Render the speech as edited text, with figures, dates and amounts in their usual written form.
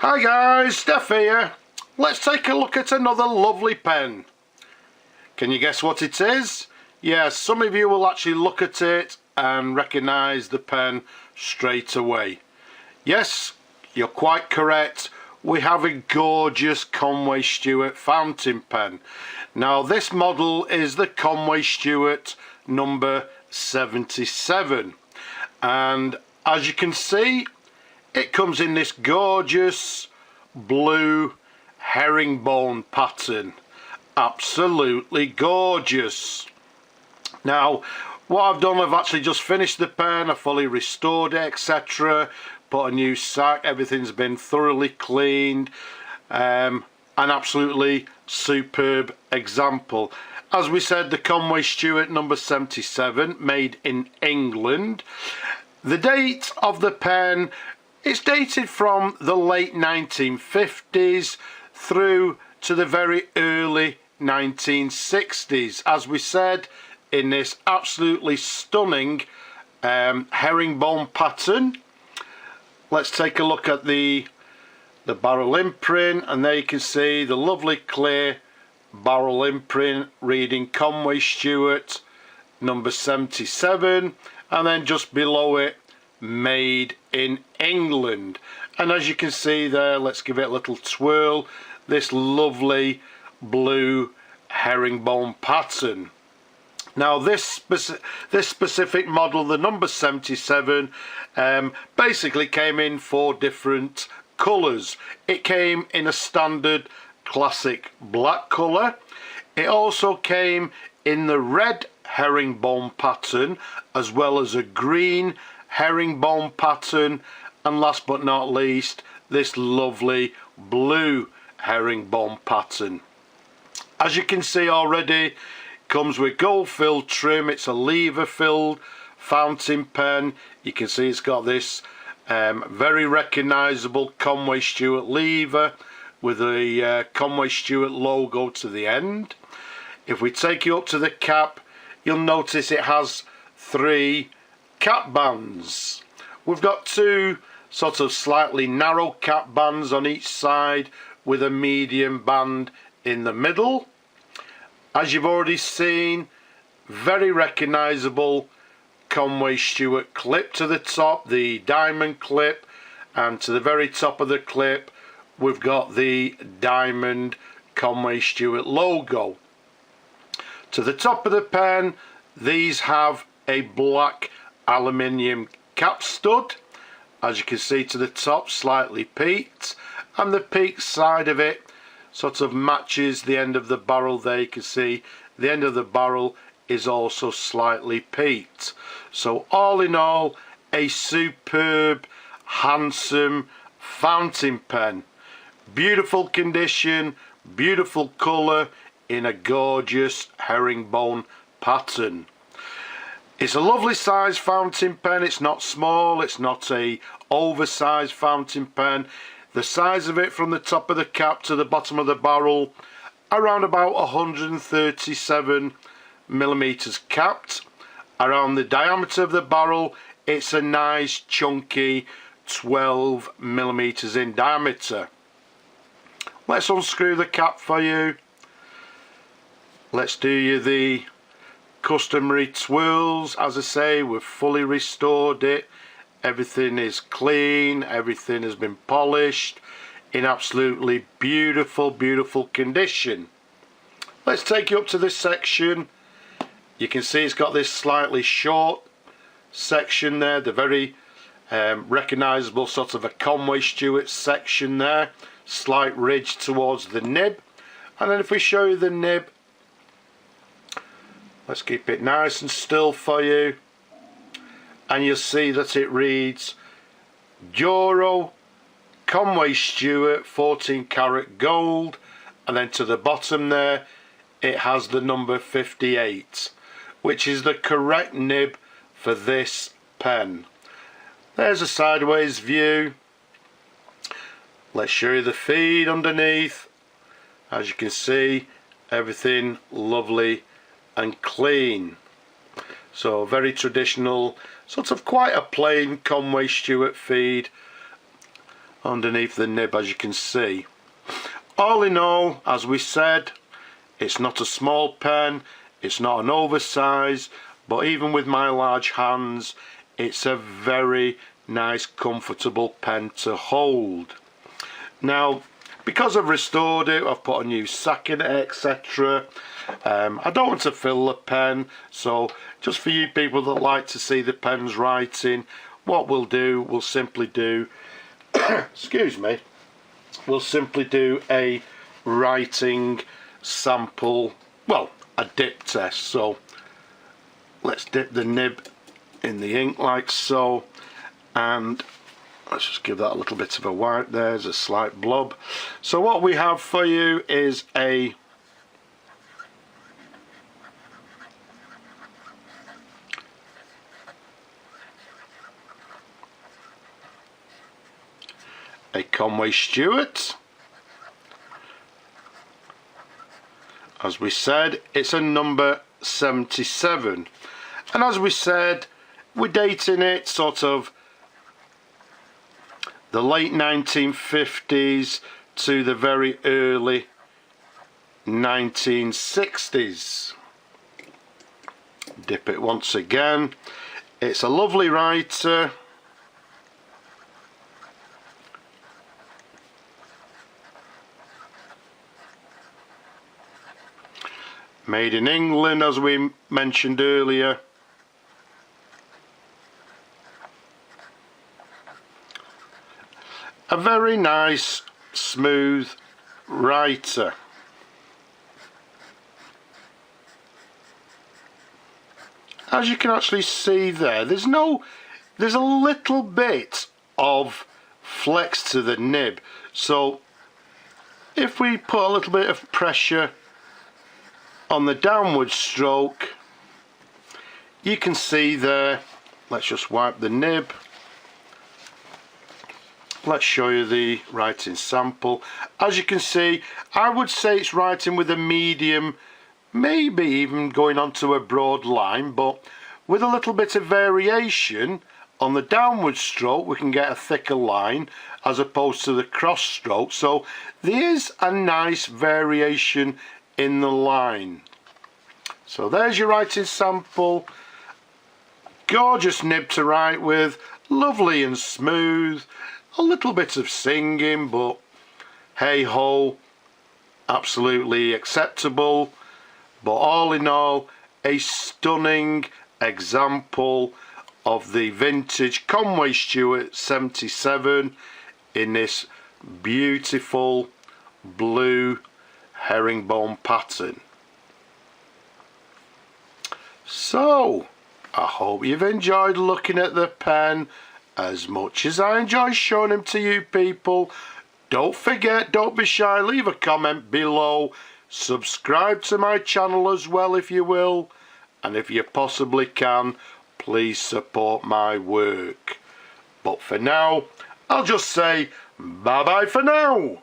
Hi guys, Steph here. Let's take a look at another lovely pen. Can you guess what it is? Yes, some of you will actually look at it and recognise the pen straight away. Yes, you're quite correct. We have a gorgeous Conway Stewart fountain pen. Now this model is the Conway Stewart number 77, and as you can see, it comes in this gorgeous blue herringbone pattern. Absolutely gorgeous. Now what I've done, I've actually just finished the pen, I fully restored it, etc. Put a new sack, everything's been thoroughly cleaned. An absolutely superb example. As we said, the Conway Stewart number 77, made in England. The date of the pen, it's dated from the late 1950s through to the very early 1960s, as we said, in this absolutely stunning herringbone pattern. Let's take a look at the barrel imprint, and there you can see the lovely clear barrel imprint reading Conway Stewart number 77, and then just below it, made in England. And as you can see there, let's give it a little twirl, this lovely blue herringbone pattern. Now this specific model, the number 77, basically came in 4 different colours. It came in a standard classic black colour. It also came in the red herringbone pattern, as well as a green herringbone pattern, and last but not least, this lovely blue herringbone pattern. As you can see already, it comes with gold filled trim. It's a lever filled fountain pen. You can see it's got this very recognisable Conway Stewart lever with the Conway Stewart logo to the end. If we take you up to the cap, you'll notice it has 3 cap bands. We've got 2 sort of slightly narrow cap bands on each side with a medium band in the middle. As you've already seen, very recognisable Conway Stewart clip to the top, the diamond clip, and to the very top of the clip we've got the diamond Conway Stewart logo. To the top of the pen, these have a black aluminium cap stud. As you can see, to the top, slightly peaked, and the peaked side of it sort of matches the end of the barrel there. You can see the end of the barrel is also slightly peaked. So all in all, a superb, handsome fountain pen. Beautiful condition, beautiful colour in a gorgeous herringbone pattern. It's a lovely size fountain pen. It's not small, it's not a oversized fountain pen. The size of it from the top of the cap to the bottom of the barrel, around about 137 millimeters capped. Around the diameter of the barrel, it's a nice chunky 12 millimeters in diameter. Let's unscrew the cap for you. Let's do you the customary twirls. As I say, we've fully restored it. Everything is clean, everything has been polished in absolutely beautiful, beautiful condition. Let's take you up to this section. You can see it's got this slightly short section there, the very recognisable sort of a Conway Stewart section there, slight ridge towards the nib. And then if we show you the nib, let's keep it nice and still for you, and you'll see that it reads Duro Conway Stewart 14 karat gold, and then to the bottom there it has the number 58, which is the correct nib for this pen. There's a sideways view. Let's show you the feed underneath. As you can see, everything lovely and clean. So very traditional, sort of quite a plain Conway Stewart feed. underneath the nib, as you can see. All in all, as we said, it's not a small pen, it's not an oversized, but even with my large hands, it's a very nice comfortable pen to hold. Now, because I've restored it, I've put a new sack in it, etc. I don't want to fill the pen, so just for you people that like to see the pen's writing, what we'll do, we'll simply do excuse me, we'll simply do a writing sample, well, a dip test. So let's dip the nib in the ink like so, and let's just give that a little bit of a wipe. There's a slight blob. So what we have for you is a Conway Stewart. As we said, it's a number 77, and as we said, we're dating it sort of the late 1950s to the very early 1960s. Dip it once again. It's a lovely writer. Made in England, as we mentioned earlier. A very nice, smooth writer. As you can actually see there, there's a little bit of flex to the nib. So if we put a little bit of pressure on the downward stroke, you can see there. Let's just wipe the nib. Let's show you the writing sample. As you can see, I would say it's writing with a medium, maybe even going on to a broad line, but with a little bit of variation on the downward stroke we can get a thicker line as opposed to the cross stroke. So there's a nice variation in the line. So there's your writing sample. Gorgeous nib to write with, lovely and smooth, a little bit of singing, but hey ho, absolutely acceptable. But all in all, a stunning example of the vintage Conway Stewart 77 in this beautiful blue herringbone pattern. So I hope you've enjoyed looking at the pen as much as I enjoy showing them to you people. Don't forget, don't be shy, leave a comment below, subscribe to my channel as well if you will, and if you possibly can, please support my work. But for now, I'll just say bye bye for now.